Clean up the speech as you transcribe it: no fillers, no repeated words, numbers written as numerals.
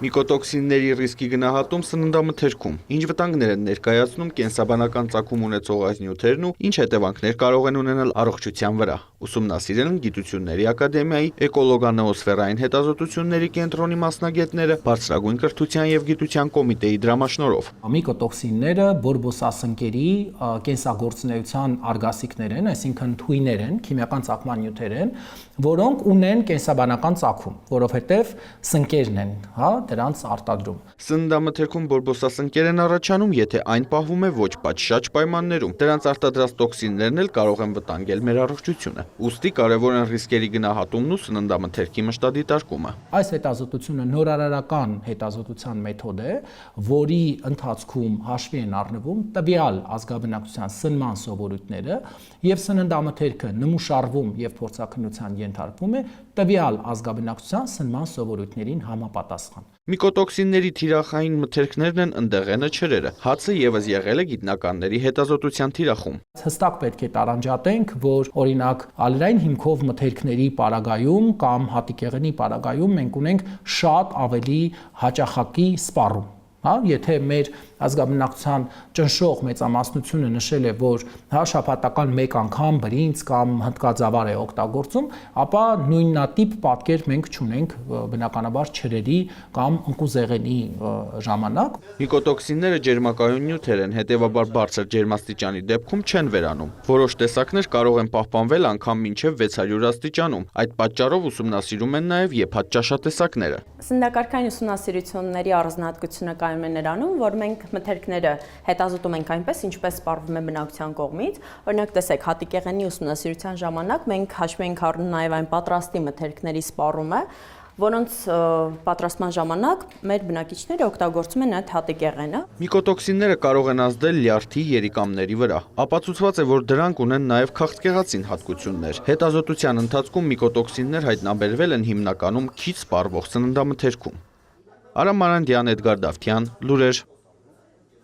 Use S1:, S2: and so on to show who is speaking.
S1: Միկոտոքսինների ռիսկի գնահատում սննդամթերքում, ինչ վտանգներ են ներկայացնում կենսաբանական ծագում ունեցող այս նյութերն ու ինչ հետևանքներ կարող են ունենալ առողջության վրա, ուսումնասիրել են Գիտությունների ակադեմիայի էկոլոգանոոսֆերային հետազոտությունների կենտրոնի մասնագետները բարձրագույն կրթության և գիտության կոմիտեի դրամաշնորհով։
S2: Միկոտոքսինները բորբոսասնկերի կենսագործունեության արգասիքներ են, այսինքն թույներ են, քիմիական ծագման նյութեր են, որոնք ունեն կենսաբանական ծագում, որովհետև սնկերն են, դրանց արտադրում։
S1: Սննդամթերքում բորբոսասնկեր են առաջանում, եթե այն պահվում է ոչ պատշաճ պայմաններում։ Դրանց արտադրած տոքսիններն էլ կարող են վտանգել մեր առողջությունը։ Ուստի կարևոր են ռիսկերի գնահատումն ու սննդամթերքի մշտադիտարկումը։
S2: Այս հետազոտությունը նորարարական հետազոտության մեթոդ է, որի ընթացքում հաշվի են առնվում տվյալ ազգաբնակչության սնման սովորույթները եւ սննդամթերքը նմուշարվում եւ փորձաքննության ենթարկվում է տվյալ ազգաբնակչության սնման սովորույթներին համապատասխան։
S1: Միկոտոքսինների թիրախային մթերքներն են ընդեղենը, չրերը։ Հացը ևս եղել է գիտնականների հետազոտության թիրախում։
S2: Հստակ պետք է տարանջատենք, որ օրինակ ալերային հիմքով մթերքների պարագայում կամ հատիկեղենի պարագայում մենք ունենք շատ ավելի հաճախակի սպառում։ Եթե մեր ազգաբնակչության ճնշող մեծամասնությունը նշել է, որ շաբաթական մեկ անգամ բրինձ կամ հնդկաձավար է օգտագործում, ապա նույնատիպ պատկեր մենք չունենք բնականաբար չրերի կամ ընկուզեղենի ժամանակ։
S1: Միկոտոքսինները ջերմակայուն նյութեր են, հետևաբար բարձր ջերմաստիճանի դեպքում չեն վերանում։ Որոշ տեսակներ կարող են պահպանվել անգամ մինչև 600 աստիճանում։ Այդ պատճառով ուսումնասիրում են նաև եփած ճաշատեսակները։
S3: Սննդակարգային ուսումնասիրությունների առանձնահատկությունը կայանում է նրանում, որ մենք մթերքները հետազոտում ենք այնպես, ինչպես սպառվում է բնակչության կողմից։ Օրինակ, տեսեք, հատիկեղենի ուսումնասիրության ժամանակ մենք հաշվի ենք առնում նաև այն պատրաստի մթերքների սպառումը, որոնց պատրաստման ժամանակ մեր բնակիչները օգտագործում են այդ հատիկեղենը։
S1: Միկոտոքսինները կարող են ազդել լյարդի երիկամների վրա։ Ապացուցված է, որ դրանք ունեն նաև քաղցկեղածին հատկություններ։ Հետազոտության ընթացքում միկոտոքսիններ հայտնաբերվել են հիմնականում քիչ սպառվող սննդամթերքում։ Արամ Մարանդյան, Էդգար Դավթյան, լուրեր։